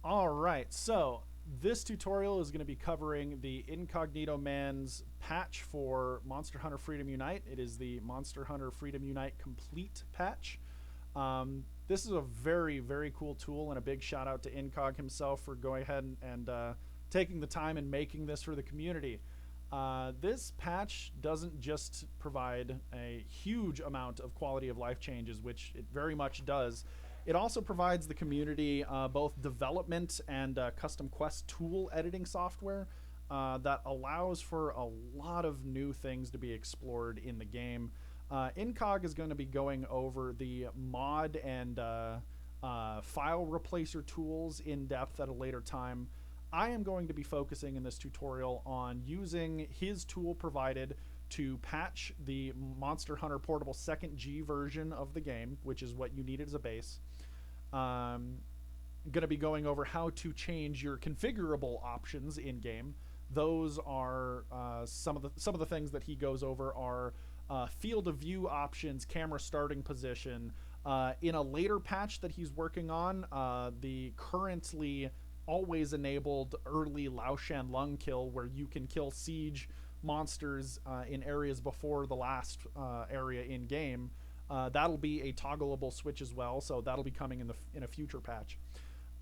All right, so this tutorial is going to be covering the IncognitoMan's patch for Monster Hunter Freedom Unite. It is the Monster Hunter Freedom Unite Complete patch. This is a very, very cool tool, and a big shout out to Incog himself for going ahead and taking the time and making this for the community. This patch doesn't just provide a huge amount of quality of life changes, which it very much does. It also provides the community both development and custom quest tool editing software that allows for a lot of new things to be explored in the game. Incog is going to be going over the mod and file replacer tools in depth at a later time. I am going to be focusing in this tutorial on using his tool provided to patch the Monster Hunter Portable 2nd G version of the game, which is what you need as a base. Going to be going over how to change your configurable options in game. Those are some of the things that he goes over are field of view options, camera starting position. In a later patch that he's working on, the currently always enabled early Lao Shan Lung kill, where you can kill siege monsters in areas before the last area in game. That'll be a toggleable switch as well, so that'll be coming in a future patch.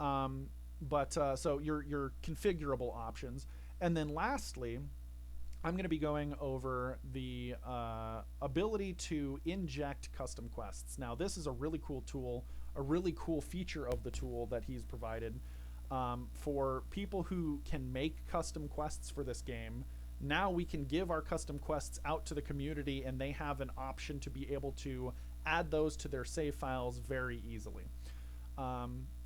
So your configurable options, and then lastly, I'm going to be going over the ability to inject custom quests. Now, this is a really cool tool, a really cool feature of the tool that he's provided for people who can make custom quests for this game. Now we can give our custom quests out to the community, and they have an option to be able to add those to their save files very easily.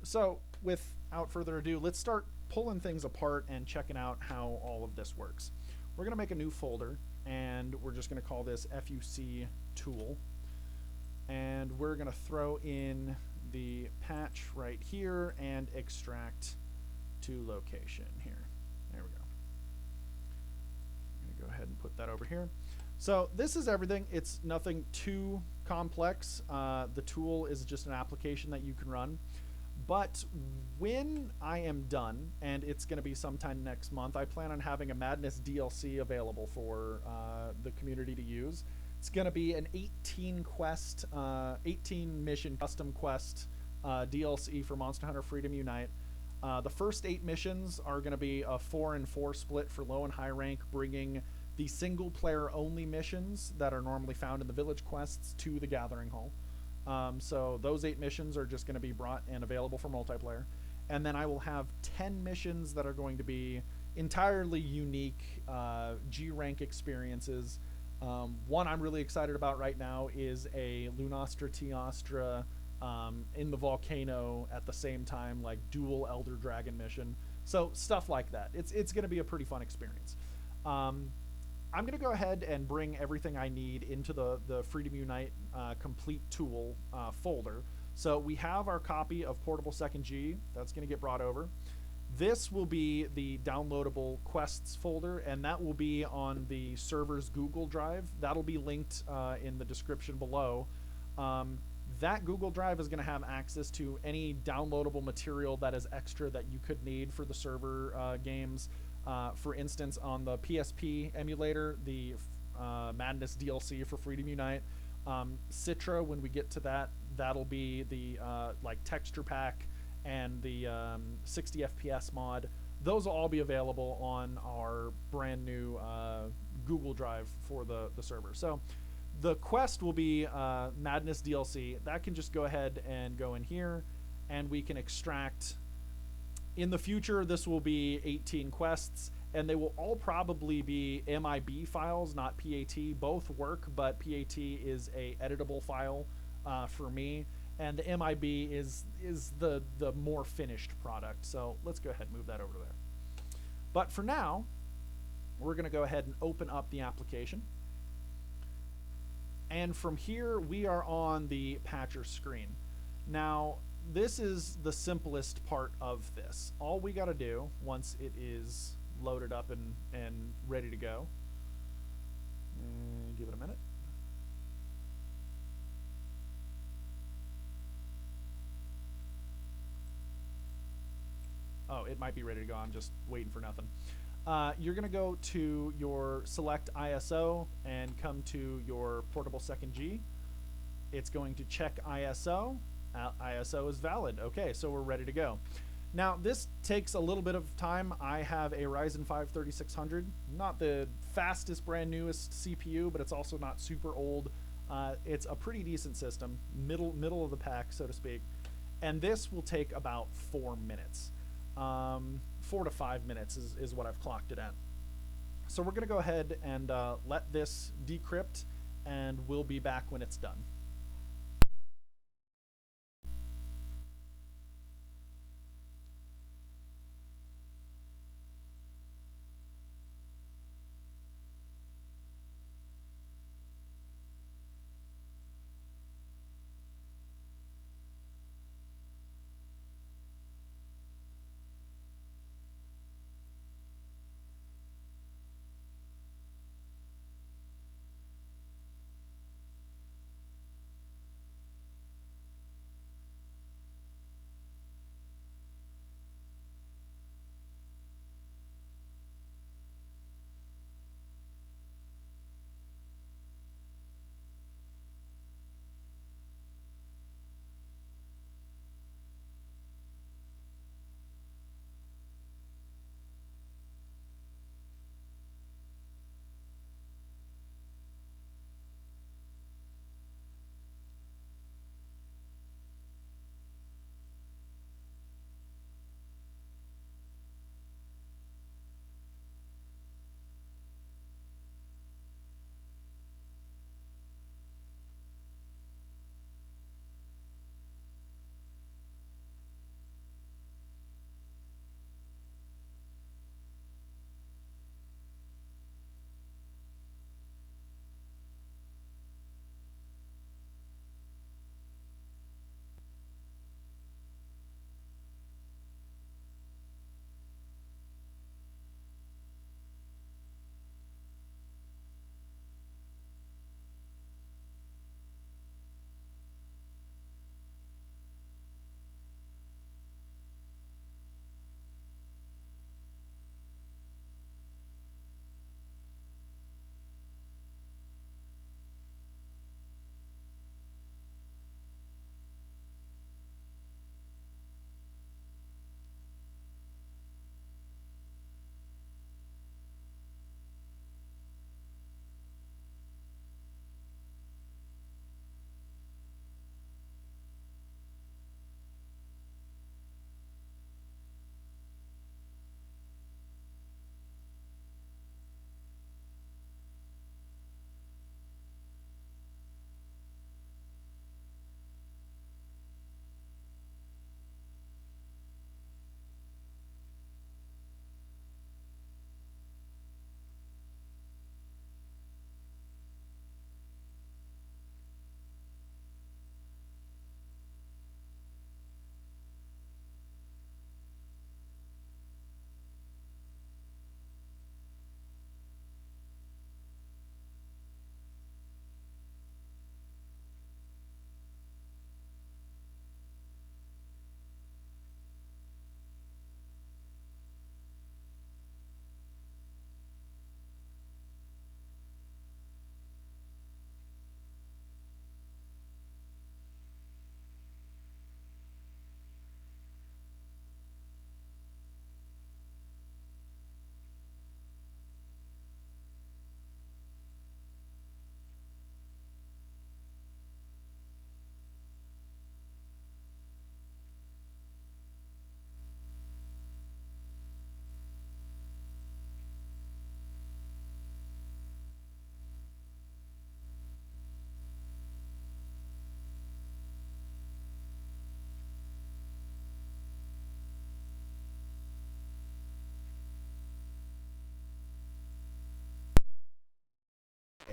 So without further ado, let's start pulling things apart and checking out how all of this works. We're going to make a new folder, and we're just going to call this FUC tool. And we're going to throw in the patch right here and extract to location here. There we go. I'm going to go ahead and put that over here. So this is everything. It's nothing too complex. The tool is just an application that you can run. But when I am done, and it's going to be sometime next month, I plan on having a Madness DLC available for the community to use. It's going to be an 18 mission custom quest DLC for Monster Hunter Freedom Unite. The first 8 missions are going to be a 4-and-4 split for low and high rank, bringing the single player only missions that are normally found in the village quests to the Gathering Hall. So those 8 missions are just going to be brought and available for multiplayer. And then I will have 10 missions that are going to be entirely unique G rank experiences. One I'm really excited about right now is a Lunastra Teostra in the volcano at the same time, like dual Elder Dragon mission. So stuff like that. It's going to be a pretty fun experience. I'm going to go ahead and bring everything I need into the Freedom Unite Complete tool folder. So we have our copy of Portable 2nd G. That's going to get brought over. This will be the downloadable quests folder, and that will be on the server's Google Drive. That'll be linked in the description below. That Google Drive is going to have access to any downloadable material that is extra that you could need for the server games. For instance, on the PSP emulator, the Madness DLC for Freedom Unite. Citra, when we get to that, that'll be the like texture pack and the 60 FPS mod. Those will all be available on our brand new Google Drive for the server. So the quest will be Madness DLC. That can just go ahead and go in here, and we can extract. In the future, this will be 18 quests, and they will all probably be MIB files, not PAT. Both work, but PAT is a editable file for me, and the MIB is the more finished product. So let's go ahead and move that over there. But for now, we're going to go ahead and open up the application. And from here, we are on the patcher screen. Now, this is the simplest part of this. All we got to do, once it is loaded up and ready to go, give it a minute. it might be ready to go. I'm just waiting for nothing. You're going to go to your select ISO and come to your portable second G. It's going to check ISO. ISO is valid. Okay, so we're ready to go. Now, this takes a little bit of time. I have a Ryzen 5 3600, not the fastest, brand newest CPU, but it's also not super old. It's a pretty decent system, middle of the pack, so to speak. And this will take about 4 minutes. 4 to 5 minutes is what I've clocked it at. So we're going to go ahead and let this decrypt, and we'll be back when it's done.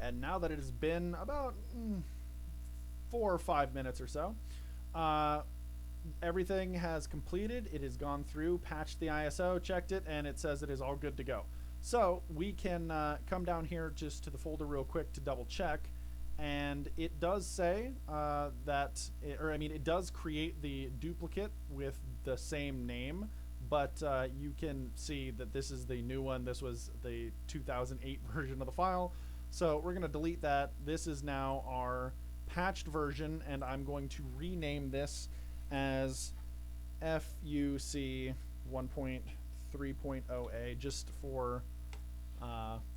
And now that it has been about 4 or 5 minutes or so, everything has completed. It has gone through, patched the ISO, checked it, and it says it is all good to go. So we can come down here just to the folder real quick to double check, and it does say it does create the duplicate with the same name, but you can see that this is the new one. This was the 2008 version of the file. So we're going to delete that. This is now our patched version, and I'm going to rename this as FUC 1.3.0A just for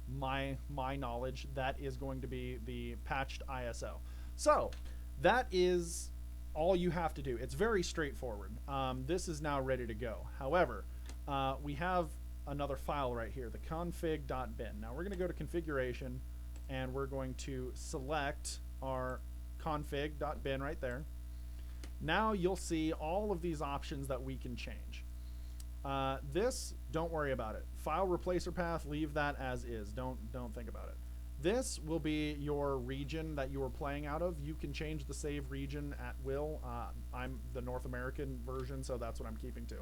my knowledge. That is going to be the patched ISO. So that is all you have to do. It's very straightforward. This is now ready to go. However, we have another file right here, the config.bin. Now we're going to go to configuration, and we're going to select our config.bin right there. Now you'll see all of these options that we can change. This, don't worry about it. File replacer path, leave that as is. Don't think about it. This will be your region that you are playing out of. You can change the save region at will. I'm the North American version, so that's what I'm keeping to.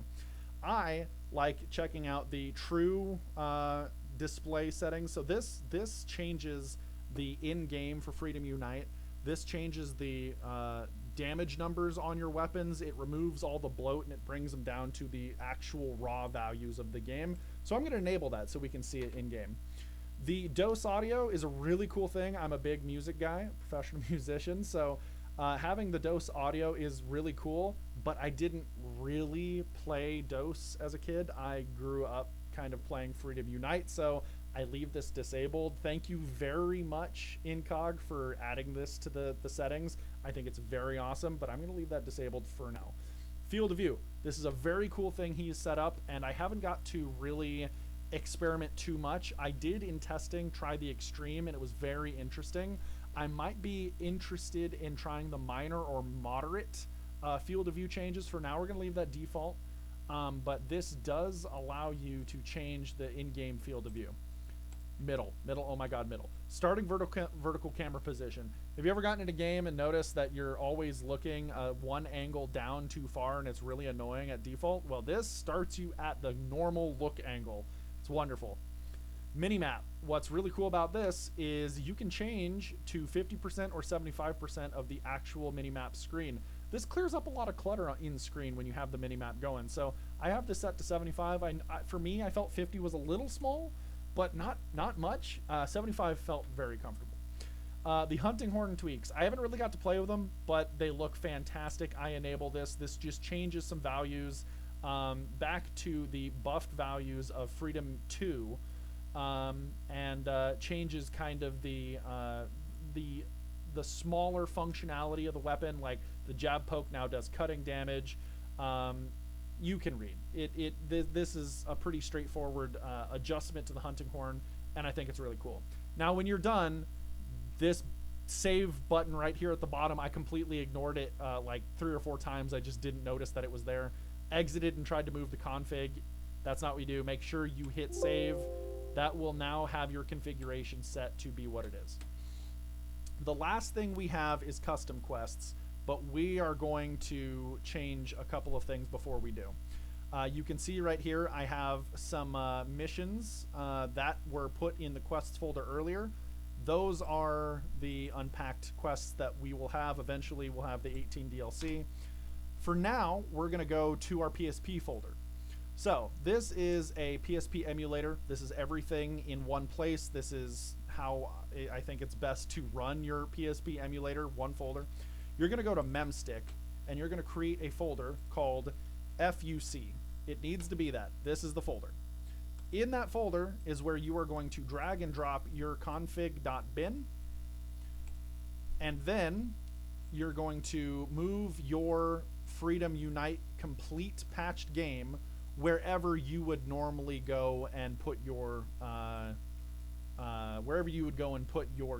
I like checking out the true display settings. So this changes the in-game for Freedom Unite. This changes the damage numbers on your weapons. It removes all the bloat and it brings them down to the actual raw values of the game. So I'm going to enable that so we can see it in-game. The DOS audio is a really cool thing. I'm a big music guy, professional musician, so having the DOS audio is really cool, but I didn't really play DOS as a kid. I grew up kind of playing Freedom Unite, so I leave this disabled. Thank you very much, Incog, for adding this to the settings. I think it's very awesome, but I'm going to leave that disabled for now. Field of view. This is a very cool thing he's set up, and I haven't got to really experiment too much. I did in testing try the extreme, and it was very interesting. I might be interested in trying the minor or moderate field of view changes. For now, we're going to leave that default, but this does allow you to change the in-game field of view. Middle, oh my god, middle. Starting vertical camera position. Have you ever gotten in a game and noticed that you're always looking one angle down too far and it's really annoying at default? Well, this starts you at the normal look angle. It's wonderful. Minimap. What's really cool about this is you can change to 50% or 75% of the actual minimap screen. This clears up a lot of clutter in screen when you have the minimap going. So I have this set to 75. For me, I felt 50 was a little small, but not much. 75 felt very comfortable. The hunting horn tweaks. I haven't really got to play with them, but they look fantastic. I enable this. This just changes some values back to the buffed values of Freedom 2, and changes kind of the smaller functionality of the weapon. Like the jab poke now does cutting damage. You can read it. This is a pretty straightforward adjustment to the hunting horn, and I think it's really cool. Now, when you're done, this save button right here at the bottom, I completely ignored it like 3 or 4 times. I just didn't notice that it was there. Exited and tried to move the config. That's not what we do. Make sure you hit save. That will now have your configuration set to be what it is. The last thing we have is custom quests, but we are going to change a couple of things before we do. You can see right here I have some missions that were put in the quests folder earlier. Those are the unpacked quests that we will have. Eventually we'll have the 18 DLC. For now, we're going to go to our PSP folder. So this is a PSP emulator. This is everything in one place. This is how I think it's best to run your PSP emulator, one folder. You're going to go to Memstick, and you're going to create a folder called FUC. It needs to be that. This is the folder. In that folder is where you are going to drag and drop your config.bin, and then you're going to move your Freedom Unite complete patched game wherever you would normally go and put your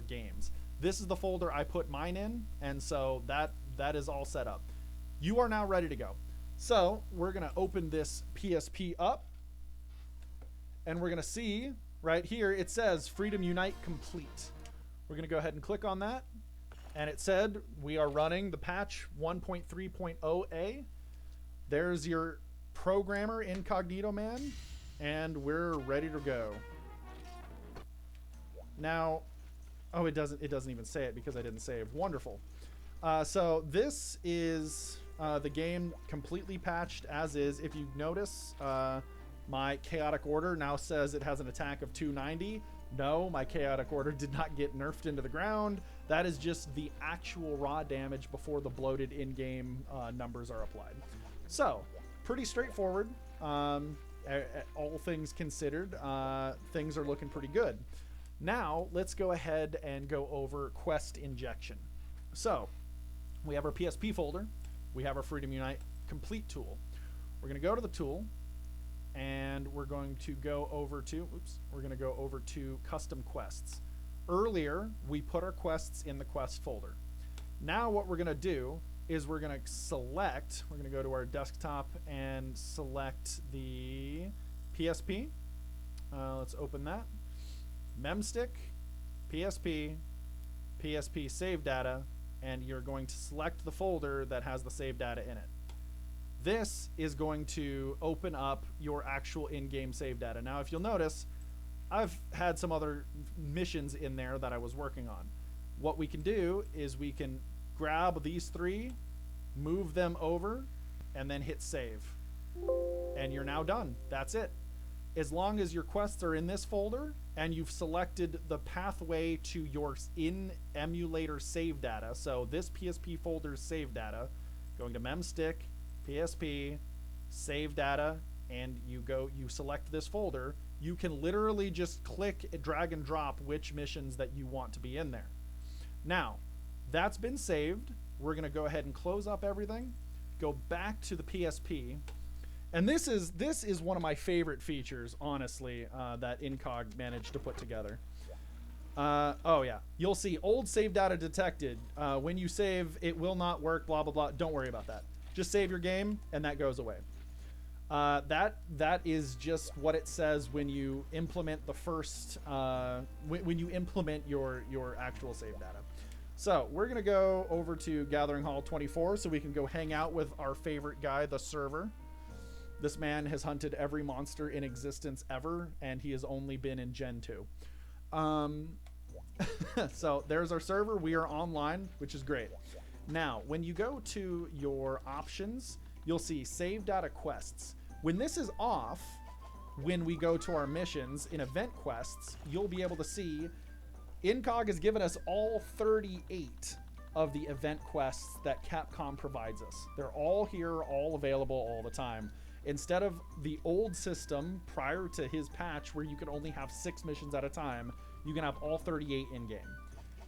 games. This is the folder I put mine in, and so that is all set up. You are now ready to go. So we're going to open this PSP up, and we're going to see right here it says Freedom Unite complete. We're going to go ahead and click on that, and it said we are running the patch 1.3.0A. There's your programmer, IncognitoMan, and we're ready to go. Now, it doesn't even say it because I didn't save. Wonderful. So this is the game completely patched as is. If you notice, my chaotic order now says it has an attack of 290. No, my chaotic order did not get nerfed into the ground. That is just the actual raw damage before the bloated in-game numbers are applied. So, pretty straightforward. All things considered, things are looking pretty good. Now, let's go ahead and go over quest injection. So, we have our PSP folder. We have our Freedom Unite Complete tool. We're going to go to the tool, and we're going to go over to custom quests. Earlier, we put our quests in the quest folder. Now what we're going to do is we're going to go to our desktop and select the PSP. Let's open that. Memstick, PSP, PSP save data, and you're going to select the folder that has the save data in it. This is going to open up your actual in-game save data. Now, if you'll notice, I've had some other missions in there that I was working on. What we can do is we can grab these three, move them over, and then hit save. And you're now done. That's it. As long as your quests are in this folder and you've selected the pathway to your in-emulator save data, so this PSP folder's save data, going to Memstick, PSP, save data, and you select this folder, you can literally just click, drag and drop which missions that you want to be in there. Now, that's been saved. We're going to go ahead and close up everything, go back to the PSP, and this is one of my favorite features, honestly, that Incog managed to put together. Oh yeah, you'll see old save data detected. When you save, it will not work, blah, blah, blah. Don't worry about that. Just save your game, and that goes away. That is just what it says when you implement the first, when you implement your actual save data. So we're gonna go over to Gathering Hall 24 so we can go hang out with our favorite guy, the server. This man has hunted every monster in existence ever, and he has only been in Gen 2. So there's our server. We are online, which is great. Now, when you go to your options, you'll see Save Data Quests. When this is off, when we go to our missions in event quests, you'll be able to see Incog has given us all 38 of the event quests that Capcom provides us. They're all here, all available all the time. Instead of the old system prior to his patch where you could only have 6 missions at a time, you can have all 38 in-game.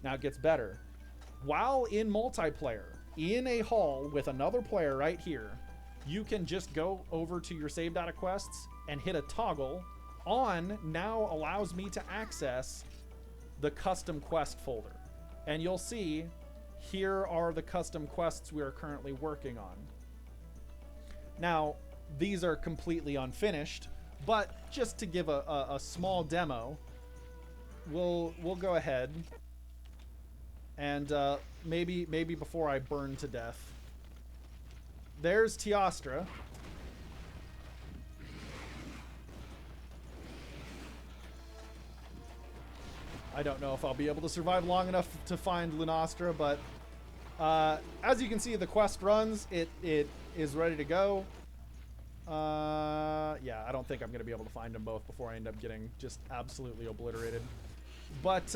Now it gets better. While in multiplayer, in a hall with another player right here, you can just go over to your save data quests and hit a toggle. On now allows me to access the custom quest folder. And you'll see here are the custom quests we are currently working on. Now, these are completely unfinished, but just to give a small demo, we'll go ahead and maybe before I burn to death, there's Teostra. I don't know if I'll be able to survive long enough to find Lunastra, but as you can see, the quest runs. It is ready to go. Yeah, I don't think I'm going to be able to find them both before I end up getting just absolutely obliterated. But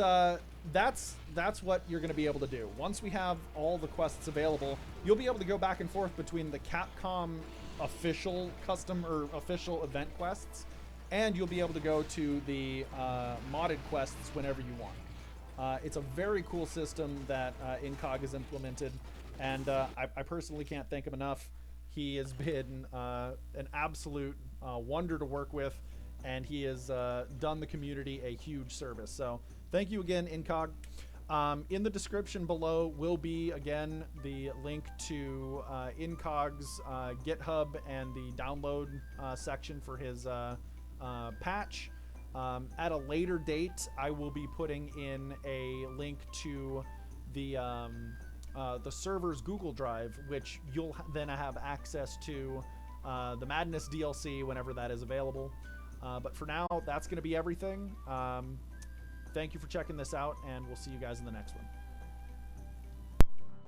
that's what you're going to be able to do. Once we have all the quests available, you'll be able to go back and forth between the Capcom official custom or official event quests, and you'll be able to go to the modded quests whenever you want. It's a very cool system that Incog has implemented, and I personally can't thank him enough. He has been an absolute wonder to work with, and he has done the community a huge service. So thank you again, Incog. In the description below will be, again, the link to Incog's GitHub and the download section for his patch. At a later date, I will be putting in a link to the server's Google Drive, which you'll then have access to the Madness DLC whenever that is available. But for now, that's going to be everything. Thank you for checking this out, and we'll see you guys in the next one.